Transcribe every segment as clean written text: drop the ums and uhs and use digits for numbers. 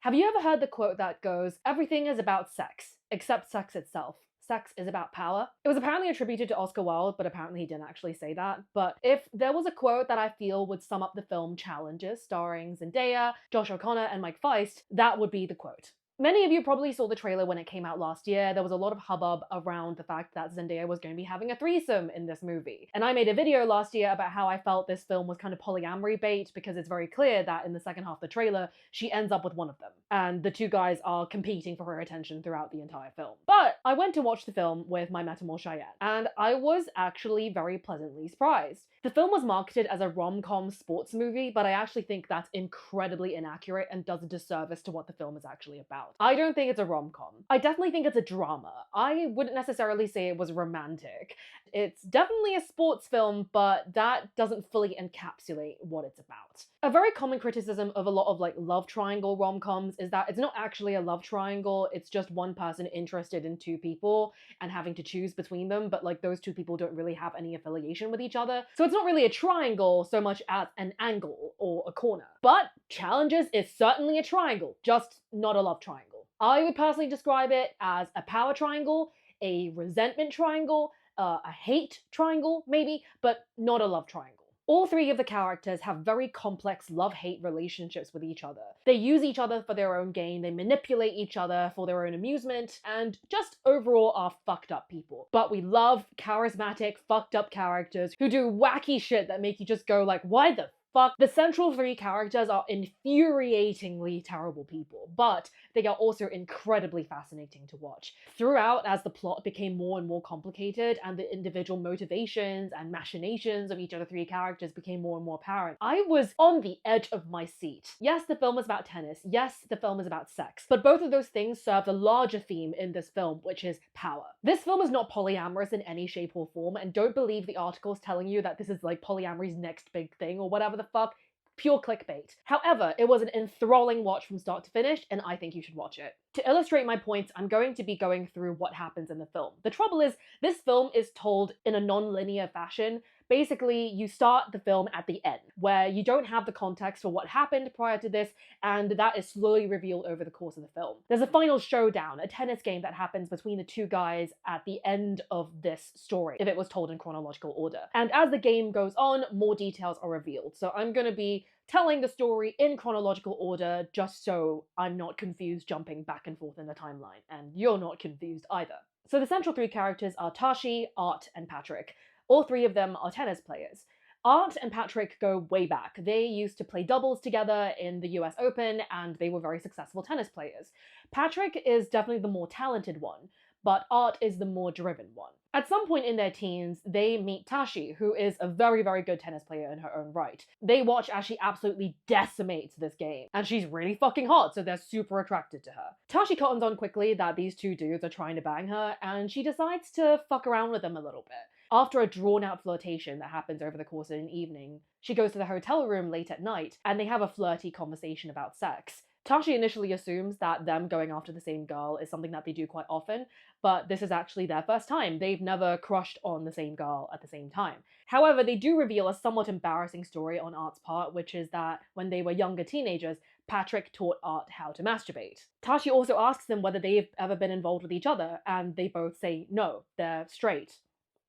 Have you ever heard the quote that goes, "Everything is about sex, except sex itself. Sex is about power"? It was apparently attributed to Oscar Wilde, but apparently he didn't actually say that. But if there was a quote that I feel would sum up the film Challenges, starring Zendaya, Josh O'Connor, and Mike Feist, that would be the quote. Many of you probably saw the trailer when it came out last year. There was a lot of hubbub around the fact that Zendaya was going to be having a threesome in this movie. And I made a video last year about how I felt this film was kind of polyamory bait because it's very clear that in the second half of the trailer, she ends up with one of them. And the two guys are competing for her attention throughout the entire film. But I went to watch the film with my Metamor Cheyenne, and I was actually very pleasantly surprised. The film was marketed as a rom-com sports movie, but I actually think that's incredibly inaccurate and does a disservice to what the film is actually about. I don't think it's a rom-com. I definitely think it's a drama. I wouldn't necessarily say it was romantic. It's definitely a sports film, but that doesn't fully encapsulate what it's about. A very common criticism of a lot of love triangle rom-coms is that it's not actually a love triangle, it's just one person interested in two people and having to choose between them, but those two people don't really have any affiliation with each other. So it's not really a triangle so much as an angle or a corner. But Challenges is certainly a triangle, just not a love triangle. I would personally describe it as a power triangle, a resentment triangle, a hate triangle maybe, but not a love triangle. All three of the characters have very complex love-hate relationships with each other. They use each other for their own gain, they manipulate each other for their own amusement, and just overall are fucked up people. But we love charismatic, fucked up characters who do wacky shit that make you just go why the fuck? The central three characters are infuriatingly terrible people, but they are also incredibly fascinating to watch. Throughout, as the plot became more and more complicated and the individual motivations and machinations of each of the three characters became more and more apparent, I was on the edge of my seat. Yes, the film is about tennis. Yes, the film is about sex. But both of those things serve a larger theme in this film, which is power. This film is not polyamorous in any shape or form, and don't believe the articles telling you that this is polyamory's next big thing or whatever the fuck. Pure clickbait. However, it was an enthralling watch from start to finish, and I think you should watch it. To illustrate my points, I'm going to be going through what happens in the film. The trouble is, this film is told in a non-linear fashion. Basically, you start the film at the end, where you don't have the context for what happened prior to this, and that is slowly revealed over the course of the film. There's a final showdown, a tennis game that happens between the two guys at the end of this story, if it was told in chronological order. And as the game goes on, more details are revealed. So I'm going to be telling the story in chronological order just so I'm not confused jumping back and forth in the timeline, and you're not confused either. So the central three characters are Tashi, Art, and Patrick. All three of them are tennis players. Art and Patrick go way back. They used to play doubles together in the US Open, and they were very successful tennis players. Patrick is definitely the more talented one, but Art is the more driven one. At some point in their teens, they meet Tashi, who is a very, very good tennis player in her own right. They watch as she absolutely decimates this game, and she's really fucking hot, so they're super attracted to her. Tashi cottons on quickly that these two dudes are trying to bang her, and she decides to fuck around with them a little bit. After a drawn-out flirtation that happens over the course of an evening, she goes to the hotel room late at night, and they have a flirty conversation about sex. Tashi initially assumes that them going after the same girl is something that they do quite often, but this is actually their first time. They've never crushed on the same girl at the same time. However, they do reveal a somewhat embarrassing story on Art's part, which is that when they were younger teenagers, Patrick taught Art how to masturbate. Tashi also asks them whether they've ever been involved with each other, and they both say no, they're straight.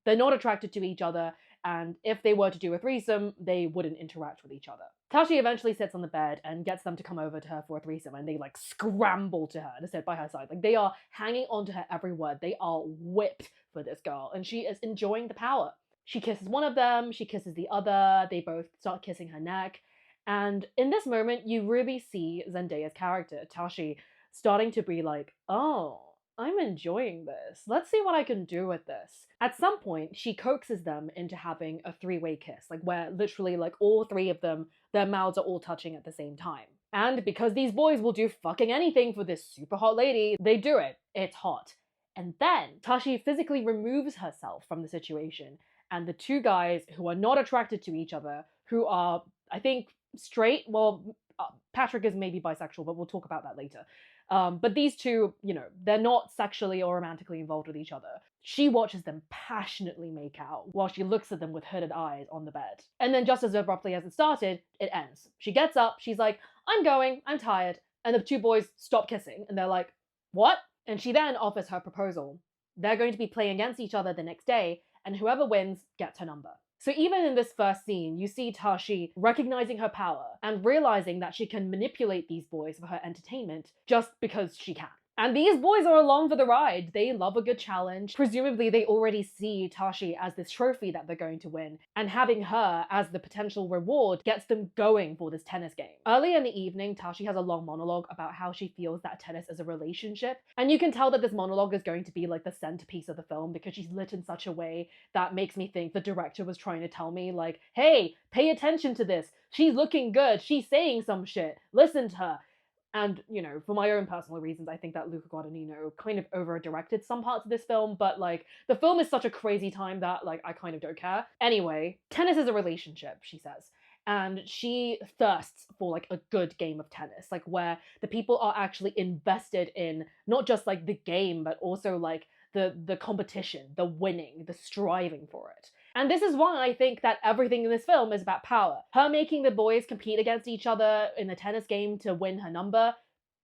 They're not attracted to each other, and if they were to do a threesome, they wouldn't interact with each other. Tashi eventually sits on the bed and gets them to come over to her for a threesome, and they scramble to her to sit by her side. They are hanging onto her every word. They are whipped for this girl, and she is enjoying the power. She kisses one of them, she kisses the other, they both start kissing her neck, and in this moment, you really see Zendaya's character, Tashi, starting to be oh, I'm enjoying this. Let's see what I can do with this. At some point, she coaxes them into having a three-way kiss, where literally all three of them, their mouths are all touching at the same time. And because these boys will do fucking anything for this super hot lady, they do it. It's hot. And then Tashi physically removes herself from the situation, and the two guys who are not attracted to each other, who are, I think, straight, Patrick is maybe bisexual, but we'll talk about that later. But these two, they're not sexually or romantically involved with each other. She watches them passionately make out while she looks at them with hooded eyes on the bed. And then just as abruptly as it started, it ends. She gets up, she's like, I'm going, I'm tired. And the two boys stop kissing and they're like, what? And she then offers her proposal. They're going to be playing against each other the next day, and whoever wins gets her number. So even in this first scene, you see Tashi recognizing her power and realizing that she can manipulate these boys for her entertainment just because she can. And these boys are along for the ride. They love a good challenge. Presumably, they already see Tashi as this trophy that they're going to win, and having her as the potential reward gets them going for this tennis game. Early in the evening, Tashi has a long monologue about how she feels that tennis is a relationship, and you can tell that this monologue is going to be like the centerpiece of the film because she's lit in such a way that makes me think the director was trying to tell me, like, hey, pay attention to this. She's looking good. She's saying some shit. Listen to her. And, you know, for my own personal reasons, I think that Luca Guadagnino kind of over-directed some parts of this film, but, like, the film is such a crazy time that, like, I kind of don't care. Anyway, tennis is a relationship, she says. And she thirsts for, like, a good game of tennis, like, where the people are actually invested in not just, like, the game, but also, like, the competition, the winning, the striving for it. And this is why I think that everything in this film is about power. Her making the boys compete against each other in the tennis game to win her number,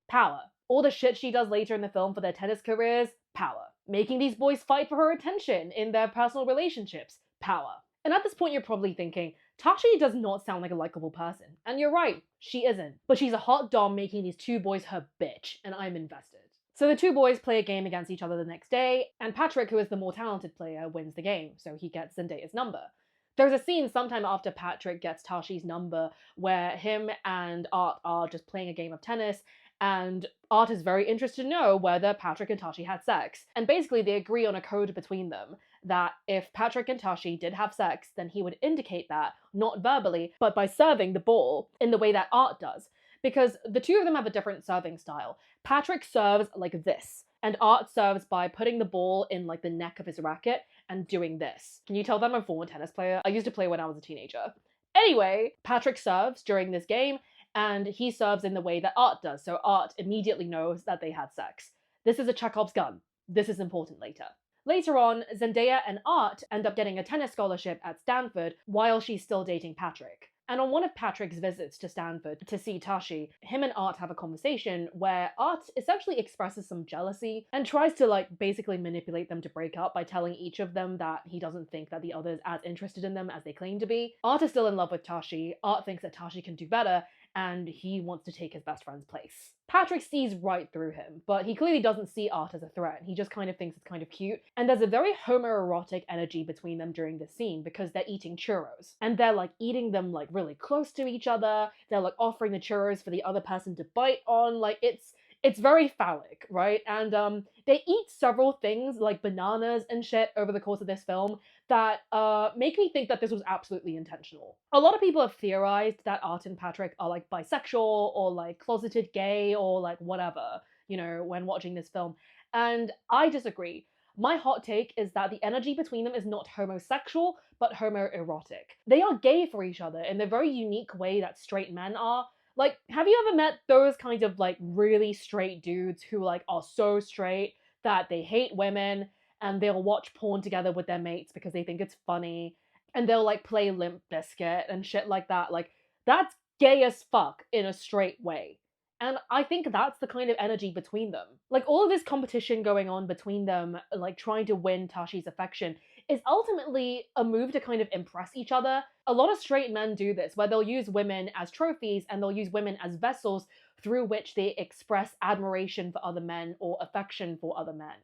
power. All the shit she does later in the film for their tennis careers, power. Making these boys fight for her attention in their personal relationships, power. And at this point, you're probably thinking, Tashi does not sound like a likable person. And you're right, she isn't. But she's a hot dom making these two boys her bitch, and I'm invested. So the two boys play a game against each other the next day, and Patrick, who is the more talented player, wins the game, so he gets Zendaya's number. There's a scene sometime after Patrick gets Tashi's number where him and Art are just playing a game of tennis, and Art is very interested to know whether Patrick and Tashi had sex. And basically they agree on a code between them that if Patrick and Tashi did have sex, then he would indicate that, not verbally, but by serving the ball in the way that Art does. Because the two of them have a different serving style. Patrick serves like this, and Art serves by putting the ball in like the neck of his racket and doing this. Can you tell that I'm a former tennis player? I used to play when I was a teenager. Anyway, Patrick serves during this game, and he serves in the way that Art does, so Art immediately knows that they had sex. This is a Chekhov's gun. This is important later. Later on, Zendaya and Art end up getting a tennis scholarship at Stanford while she's still dating Patrick. And on one of Patrick's visits to Stanford to see Tashi, him and Art have a conversation where Art essentially expresses some jealousy and tries to like basically manipulate them to break up by telling each of them that he doesn't think that the other is as interested in them as they claim to be. Art is still in love with Tashi. Art thinks that Tashi can do better, and he wants to take his best friend's place. Patrick sees right through him, but he clearly doesn't see Art as a threat. He just kind of thinks it's kind of cute. And there's a very homoerotic energy between them during this scene because they're eating churros. And they're like eating them like really close to each other. They're like offering the churros for the other person to bite on. Like it's very phallic, right? And they eat several things like bananas and shit over the course of this film that make me think that this was absolutely intentional. A lot of people have theorized that Art and Patrick are like bisexual or like closeted gay or like whatever, you know, when watching this film. And I disagree. My hot take is that the energy between them is not homosexual, but homoerotic. They are gay for each other in the very unique way that straight men are. Like, have you ever met those kinds of like really straight dudes who like are so straight that they hate women and they'll watch porn together with their mates because they think it's funny, and they'll like play Limp Bizkit and shit like that? Like, that's gay as fuck in a straight way. And I think that's the kind of energy between them. Like, all of this competition going on between them, like trying to win Tashi's affection, is ultimately a move to kind of impress each other. A lot of straight men do this, where they'll use women as trophies and they'll use women as vessels through which they express admiration for other men or affection for other men.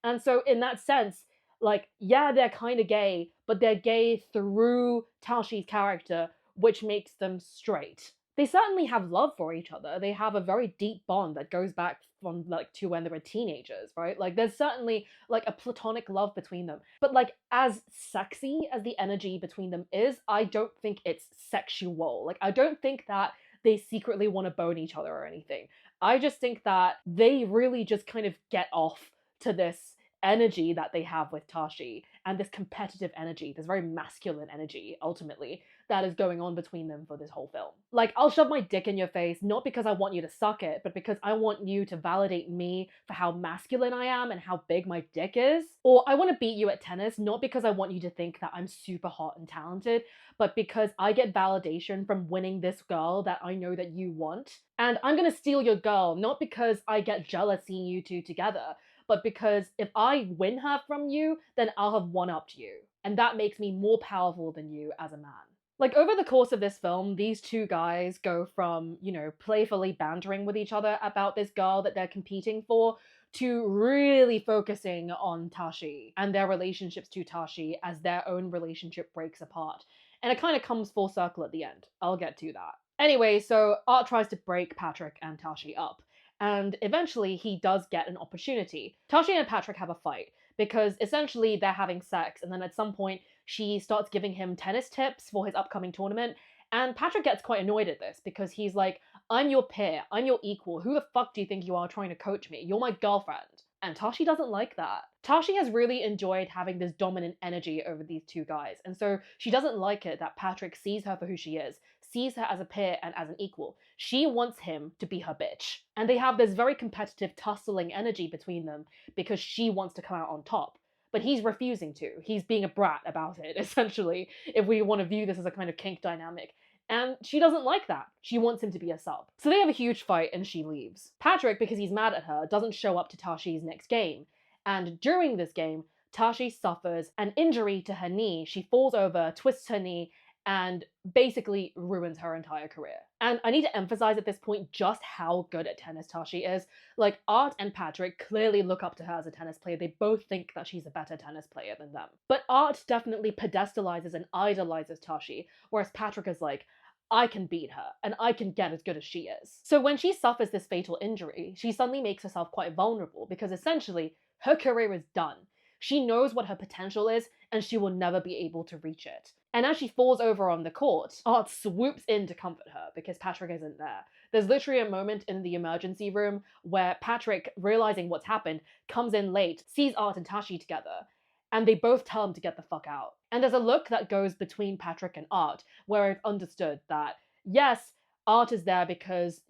And so in that sense, like, yeah, they're kind of gay, but they're gay through Tashi's character, which makes them straight. They certainly have love for each other. They have a very deep bond that goes back from like to when they were teenagers, right? Like, there's certainly like a platonic love between them. But like, as sexy as the energy between them is, I don't think it's sexual. Like, I don't think that they secretly want to bone each other or anything. I just think that they really just kind of get off to this energy that they have with Tashi, and this competitive energy, this very masculine energy, ultimately, that is going on between them for this whole film. Like, I'll shove my dick in your face, not because I want you to suck it, but because I want you to validate me for how masculine I am and how big my dick is. Or I want to beat you at tennis, not because I want you to think that I'm super hot and talented, but because I get validation from winning this girl that I know that you want. And I'm gonna steal your girl, not because I get jealous seeing you two together, but because if I win her from you, then I'll have one-upped you. And that makes me more powerful than you as a man. Like, over the course of this film, these two guys go from, playfully bantering with each other about this girl that they're competing for to really focusing on Tashi and their relationships to Tashi as their own relationship breaks apart. And it kind of comes full circle at the end. I'll get to that. Anyway, so Art tries to break Patrick and Tashi up. And eventually he does get an opportunity. Tashi and Patrick have a fight because essentially they're having sex, and then at some point she starts giving him tennis tips for his upcoming tournament. And Patrick gets quite annoyed at this because he's like, I'm your peer, I'm your equal. Who the fuck do you think you are trying to coach me? You're my girlfriend. And Tashi doesn't like that. Tashi has really enjoyed having this dominant energy over these two guys, and so she doesn't like it that Patrick sees her for who she is, sees her as a peer and as an equal. She wants him to be her bitch. And they have this very competitive, tussling energy between them because she wants to come out on top. But he's refusing to. He's being a brat about it, essentially, if we want to view this as a kind of kink dynamic. And she doesn't like that. She wants him to be a sub. So they have a huge fight and she leaves. Patrick, because he's mad at her, doesn't show up to Tashi's next game. And during this game, Tashi suffers an injury to her knee. She falls over, twists her knee, and basically ruins her entire career. And I need to emphasize at this point just how good at tennis Tashi is. Like, Art and Patrick clearly look up to her as a tennis player. They both think that she's a better tennis player than them. But Art definitely pedestalizes and idolizes Tashi, whereas Patrick is like, I can beat her, and I can get as good as she is. So when she suffers this fatal injury, she suddenly makes herself quite vulnerable because essentially her career is done. She knows what her potential is, and she will never be able to reach it. And as she falls over on the court, Art swoops in to comfort her because Patrick isn't there. There's literally a moment in the emergency room where Patrick, realizing what's happened, comes in late, sees Art and Tashi together, and they both tell him to get the fuck out. And there's a look that goes between Patrick and Art where it's understood that, yes, Art is there because,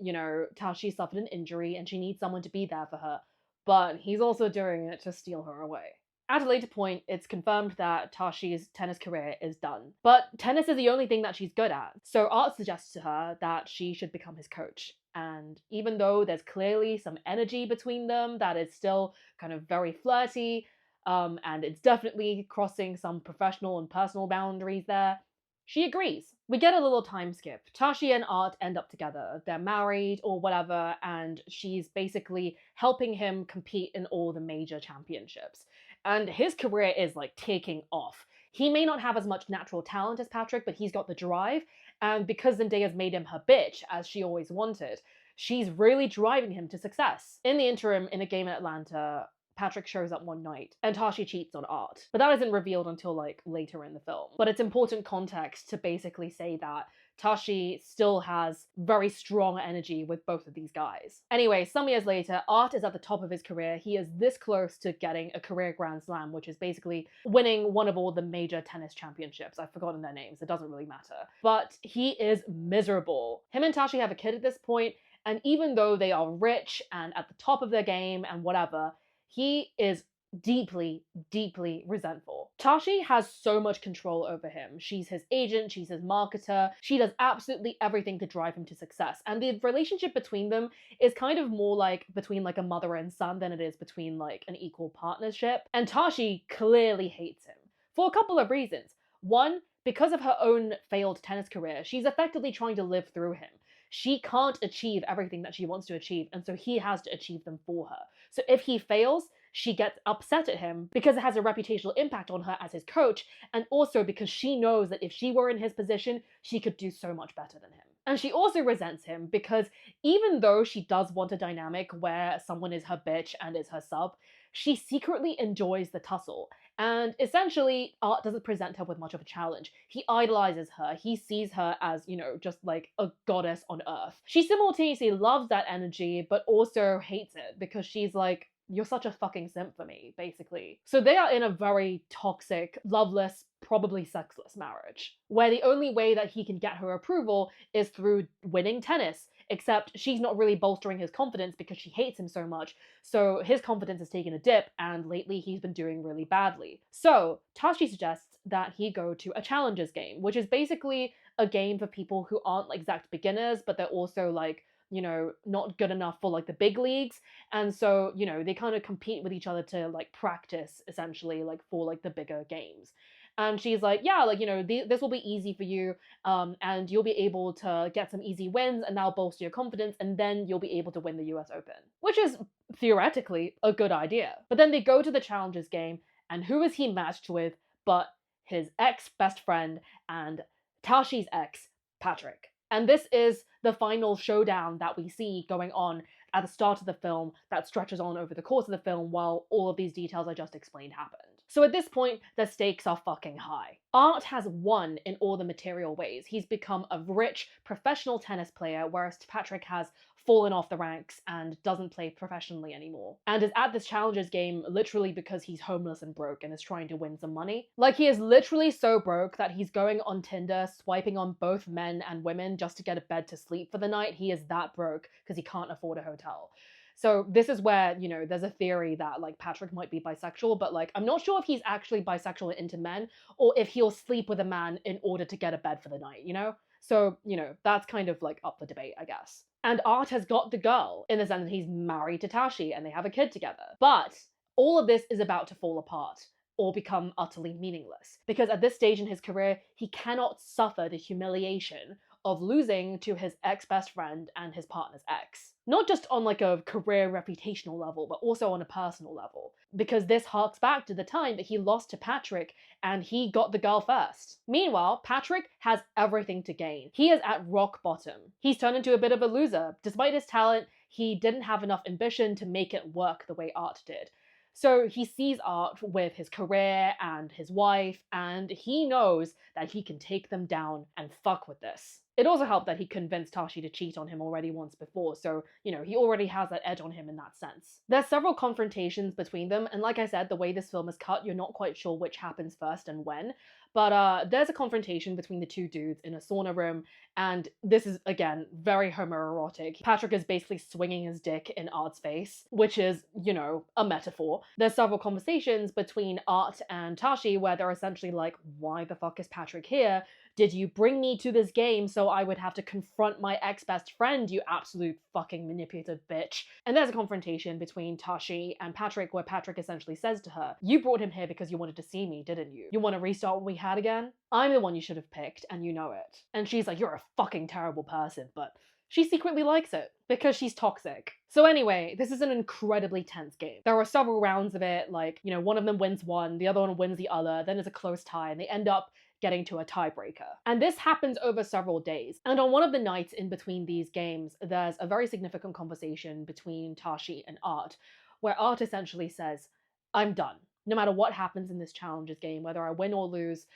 Tashi suffered an injury and she needs someone to be there for her, but he's also doing it to steal her away. At a later point, it's confirmed that Tashi's tennis career is done. But tennis is the only thing that she's good at, so Art suggests to her that she should become his coach. And even though there's clearly some energy between them that is still kind of very flirty, and it's definitely crossing some professional and personal boundaries there, she agrees. We get a little time skip. Tashi and Art end up together. They're married or whatever, and she's basically helping him compete in all the major championships. And his career is like taking off. He may not have as much natural talent as Patrick, but he's got the drive. And because Zendaya's made him her bitch, as she always wanted, she's really driving him to success. In the interim, in a game in Atlanta, Patrick shows up one night and Tashi cheats on Art. But that isn't revealed until like later in the film. But it's important context to basically say that Tashi still has very strong energy with both of these guys. Anyway, some years later, Art is at the top of his career. He is this close to getting a career Grand Slam, which is basically winning one of all the major tennis championships. I've forgotten their names, it doesn't really matter. But he is miserable. Him and Tashi have a kid at this point, and even though they are rich and at the top of their game and whatever, he is deeply, deeply resentful. Tashi has so much control over him. She's his agent, she's his marketer, she does absolutely everything to drive him to success. And the relationship between them is kind of more like between like a mother and son than it is between like an equal partnership. And Tashi clearly hates him for a couple of reasons. One, because of her own failed tennis career, she's effectively trying to live through him. She can't achieve everything that she wants to achieve, and so he has to achieve them for her. So if he fails, she gets upset at him because it has a reputational impact on her as his coach, and also because she knows that if she were in his position, she could do so much better than him. And she also resents him because even though she does want a dynamic where someone is her bitch and is her sub, she secretly enjoys the tussle. And essentially, Art doesn't present her with much of a challenge. He idolizes her. He sees her as, just like a goddess on earth. She simultaneously loves that energy, but also hates it because she's like, you're such a fucking simp for me, basically. So they are in a very toxic, loveless, probably sexless marriage, where the only way that he can get her approval is through winning tennis. Except she's not really bolstering his confidence because she hates him so much. So his confidence has taken a dip, and lately he's been doing really badly. So Tashi suggests that he go to a challengers game, which is basically a game for people who aren't like exact beginners, but they're also like, you know, not good enough for like the big leagues. And so, you know, they kind of compete with each other to like practice essentially like for like the bigger games. And she's like, yeah, like, you know, this will be easy for you, and you'll be able to get some easy wins, and that'll bolster your confidence, and then you'll be able to win the US Open, which is theoretically a good idea. But then they go to the Challengers game, and who is he matched with but his ex best friend and Tashi's ex, Patrick. And this is the final showdown that we see going on at the start of the film that stretches on over the course of the film while all of these details I just explained happened. So at this point, the stakes are fucking high. Art has won in all the material ways. He's become a rich, professional tennis player, whereas Patrick has fallen off the ranks and doesn't play professionally anymore. And is at this Challengers game literally because he's homeless and broke and is trying to win some money. Like, he is literally so broke that he's going on Tinder, swiping on both men and women just to get a bed to sleep for the night. He is that broke because he can't afford a hotel. So this is where, you know, there's a theory that like Patrick might be bisexual, but like I'm not sure if he's actually bisexual and into men or if he'll sleep with a man in order to get a bed for the night, you know? So, you know, that's kind of like up for debate, I guess. And Art has got the girl in the sense that he's married to Tashi and they have a kid together. But all of this is about to fall apart or become utterly meaningless. Because at this stage in his career, he cannot suffer the humiliation of losing to his ex-best friend and his partner's ex. Not just on like a career reputational level, but also on a personal level. Because this harks back to the time that he lost to Patrick and he got the girl first. Meanwhile, Patrick has everything to gain. He is at rock bottom. He's turned into a bit of a loser. Despite his talent, he didn't have enough ambition to make it work the way Art did. So he sees Art with his career and his wife, and he knows that he can take them down and fuck with this. It also helped that he convinced Tashi to cheat on him already once before, so, you know, he already has that edge on him in that sense. There's several confrontations between them, and like I said, the way this film is cut, you're not quite sure which happens first and when, but there's a confrontation between the two dudes in a sauna room, and this is, again, very homoerotic. Patrick is basically swinging his dick in Art's face, which is, you know, a metaphor. There's several conversations between Art and Tashi where they're essentially like, why the fuck is Patrick here? Did you bring me to this game so I would have to confront my ex-best friend, you absolute fucking manipulative bitch? And there's a confrontation between Tashi and Patrick where Patrick essentially says to her, you brought him here because you wanted to see me, didn't you? You want to restart what we had again? I'm the one you should have picked, and you know it. And she's like, you're a fucking terrible person, but she secretly likes it because she's toxic. So anyway, this is an incredibly tense game. There are several rounds of it, like, you know, one of them wins one, the other one wins the other, then there's a close tie, and they end up getting to a tiebreaker. And this happens over several days. And on one of the nights in between these games, there's a very significant conversation between Tashi and Art, where Art essentially says, I'm done. No matter what happens in this Challengers game, whether I win or lose,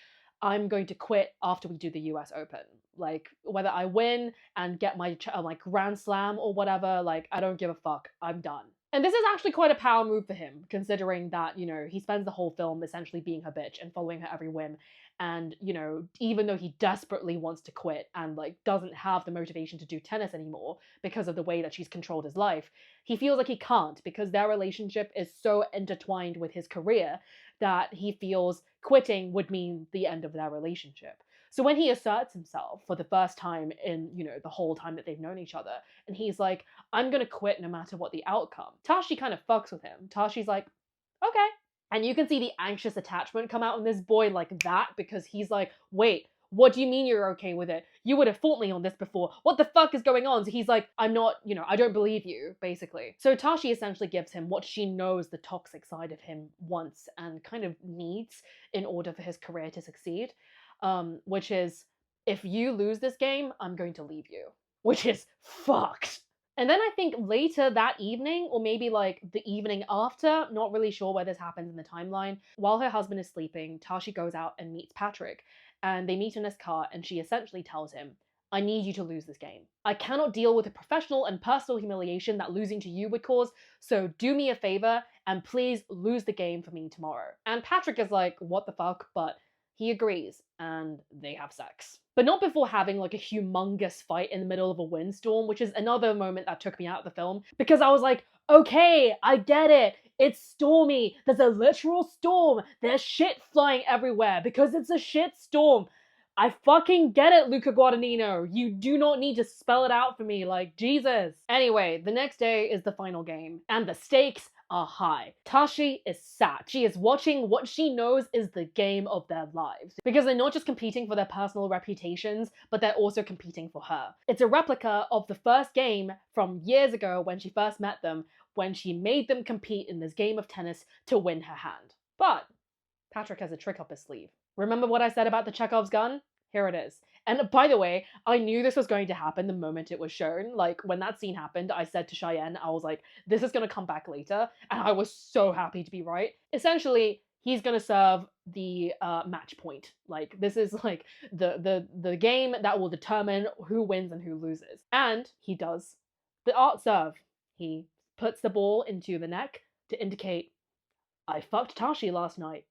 I'm going to quit after we do the US Open. Like, whether I win and get my like Grand Slam or whatever, like, I don't give a fuck. I'm done. And this is actually quite a power move for him, considering that, you know, he spends the whole film essentially being her bitch and following her every whim. And, you know, even though he desperately wants to quit and, like, doesn't have the motivation to do tennis anymore because of the way that she's controlled his life, he feels like he can't because their relationship is so intertwined with his career that he feels quitting would mean the end of their relationship. So when he asserts himself for the first time in, you know, the whole time that they've known each other, and he's like, I'm gonna quit no matter what the outcome, Tashi kind of fucks with him. Tashi's like, okay. And you can see the anxious attachment come out in this boy like that because he's like, wait, what do you mean you're okay with it? You would have fought me on this before. What the fuck is going on? So he's like, I'm not, you know, I don't believe you, basically. So Tashi essentially gives him what she knows the toxic side of him wants and kind of needs in order for his career to succeed. Which is, if you lose this game, I'm going to leave you. Which is fucked. And then I think later that evening, or maybe like the evening after, not really sure where this happens in the timeline, while her husband is sleeping, Tashi goes out and meets Patrick. And they meet in his car, and she essentially tells him, I need you to lose this game. I cannot deal with the professional and personal humiliation that losing to you would cause, so do me a favor and please lose the game for me tomorrow. And Patrick is like, what the fuck? But he agrees, and they have sex. But not before having like a humongous fight in the middle of a windstorm, which is another moment that took me out of the film, because I was like, okay, I get it. It's stormy. There's a literal storm. There's shit flying everywhere because it's a shit storm. I fucking get it, Luca Guadagnino. You do not need to spell it out for me, like, Jesus. Anyway, the next day is the final game, and the stakes are high. Tashi is sad. She is watching what she knows is the game of their lives. Because they're not just competing for their personal reputations, but they're also competing for her. It's a replica of the first game from years ago when she first met them, when she made them compete in this game of tennis to win her hand. But Patrick has a trick up his sleeve. Remember what I said about the Chekhov's gun? Here it is. And by the way, I knew this was going to happen the moment it was shown. Like, when that scene happened, I said to Cheyenne, I was like, this is going to come back later. And I was so happy to be right. Essentially, he's going to serve the match point. Like, this is like the game that will determine who wins and who loses. And he does the art serve. He puts the ball into the neck to indicate, I fucked Tashi last night,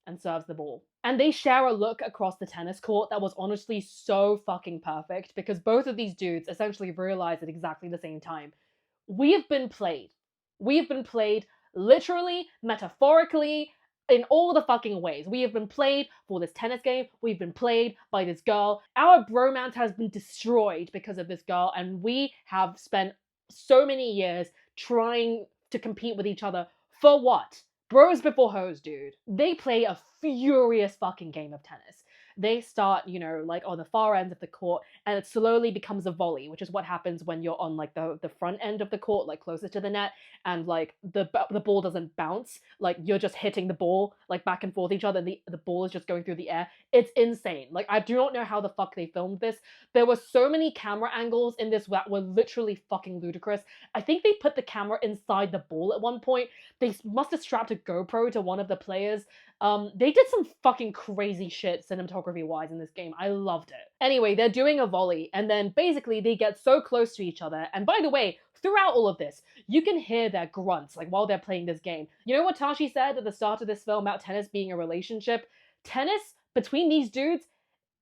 and serves the ball. And they share a look across the tennis court that was honestly so fucking perfect, because both of these dudes essentially realized at exactly the same time. We have been played. We have been played literally, metaphorically, in all the fucking ways. We have been played for this tennis game. We've been played by this girl. Our bromance has been destroyed because of this girl, and we have spent so many years trying to compete with each other for what? Bros before hoes, dude. They play a furious fucking game of tennis. They start, you know, like on the far end of the court, and it slowly becomes a volley, which is what happens when you're on like the front end of the court, like closer to the net, and like the ball doesn't bounce, like you're just hitting the ball like back and forth each other, and the ball is just going through the air. It's insane. Like, I do not know how the fuck they filmed this. There were so many camera angles in this that were literally fucking ludicrous. I think they put the camera inside the ball at one point. They must have strapped a GoPro to one of the players. They did some fucking crazy shit cinematography-wise in this game. I loved it. Anyway, they're doing a volley, and then basically they get so close to each other. And by the way, throughout all of this, you can hear their grunts, like, while they're playing this game. You know what Tashi said at the start of this film about tennis being a relationship? Tennis between these dudes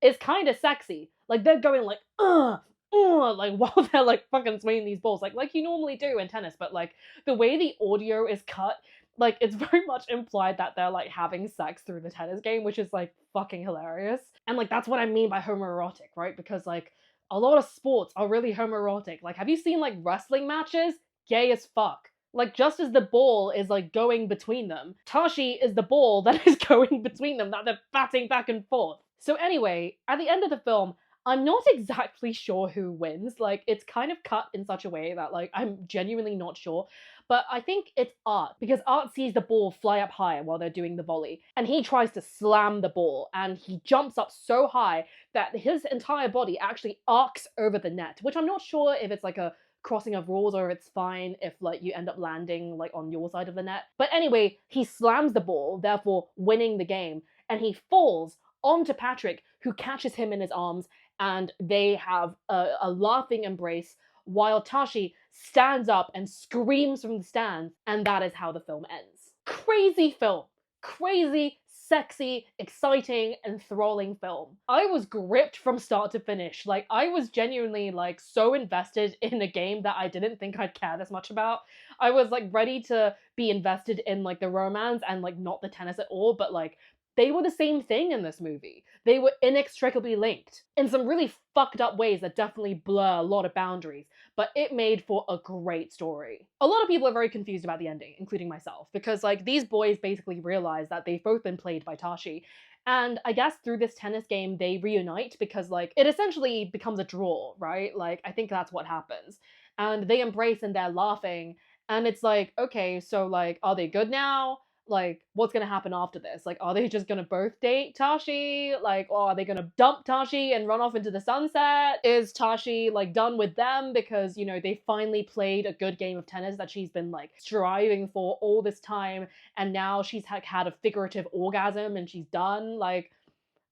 is kind of sexy. Like, they're going like, like, while they're like fucking swinging these balls, like you normally do in tennis, but like the way the audio is cut, like, it's very much implied that they're like having sex through the tennis game, which is like fucking hilarious. And like, that's what I mean by homoerotic, right? Because like a lot of sports are really homoerotic. Like, have you seen like wrestling matches? Gay as fuck. Like, just as the ball is like going between them, Tashi is the ball that is going between them, that they're batting back and forth. So anyway, at the end of the film, I'm not exactly sure who wins. Like, it's kind of cut in such a way that like I'm genuinely not sure. But I think it's Art, because Art sees the ball fly up high while they're doing the volley, and he tries to slam the ball, and he jumps up so high that his entire body actually arcs over the net, which I'm not sure if it's like a crossing of rules or if it's fine if like you end up landing like on your side of the net. But anyway, he slams the ball, therefore winning the game, and he falls onto Patrick, who catches him in his arms, and they have a laughing embrace while Tashi stands up and screams from the stands, and that is how the film ends. Crazy film. Crazy, sexy, exciting, enthralling film. I was gripped from start to finish. Like, I was genuinely like so invested in a game that I didn't think I'd care this much about. I was like ready to be invested in like the romance and like not the tennis at all, but like they were the same thing in this movie. They were inextricably linked in some really fucked up ways that definitely blur a lot of boundaries, but it made for a great story. A lot of people are very confused about the ending, including myself, because like these boys basically realize that they've both been played by Tashi, and I guess through this tennis game they reunite because like it essentially becomes a draw, right? Like, I think that's what happens. And they embrace and they're laughing, and it's like, okay, so like, are they good now? Like, what's gonna happen after this? Like, are they just gonna both date Tashi? Like, or are they gonna dump Tashi and run off into the sunset? Is Tashi, like, done with them because, you know, they finally played a good game of tennis that she's been, like, striving for all this time, and now she's had a figurative orgasm and she's done? Like,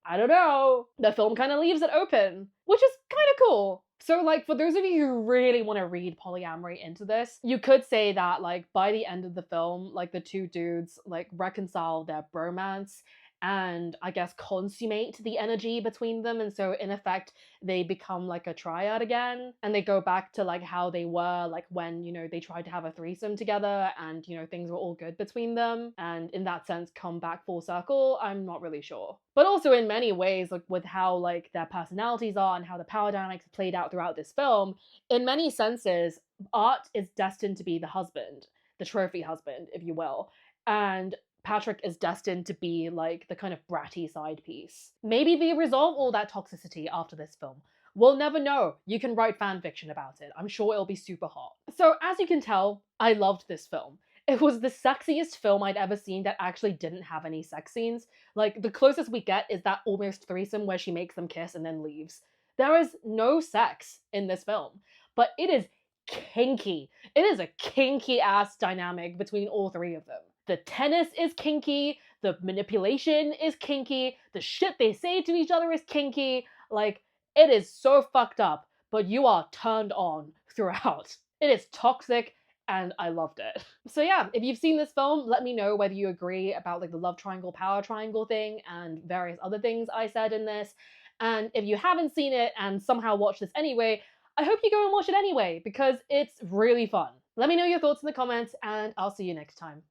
I don't know. The film kind of leaves it open, which is kind of cool. So, like, for those of you who really want to read polyamory into this, you could say that, like, by the end of the film, like, the two dudes, like, reconcile their bromance and, I guess, consummate the energy between them. And so, in effect, they become, like, a triad again. And they go back to, like, how they were, like, when, you know, they tried to have a threesome together and, you know, things were all good between them. And in that sense, come back full circle. I'm not really sure. But also in many ways, like with how like their personalities are and how the power dynamics played out throughout this film, in many senses, Art is destined to be the husband, the trophy husband, if you will. And Patrick is destined to be like the kind of bratty side piece. Maybe they resolve all that toxicity after this film. We'll never know. You can write fan fiction about it. I'm sure it'll be super hot. So, as you can tell, I loved this film. It was the sexiest film I'd ever seen that actually didn't have any sex scenes. Like, the closest we get is that almost threesome where she makes them kiss and then leaves. There is no sex in this film, but it is kinky. It is a kinky ass dynamic between all three of them. The tennis is kinky, the manipulation is kinky, the shit they say to each other is kinky. Like, it is so fucked up, but you are turned on throughout. It is toxic, and I loved it. So yeah, if you've seen this film, let me know whether you agree about like the love triangle, power triangle thing and various other things I said in this. And if you haven't seen it and somehow watched this anyway, I hope you go and watch it anyway because it's really fun. Let me know your thoughts in the comments and I'll see you next time.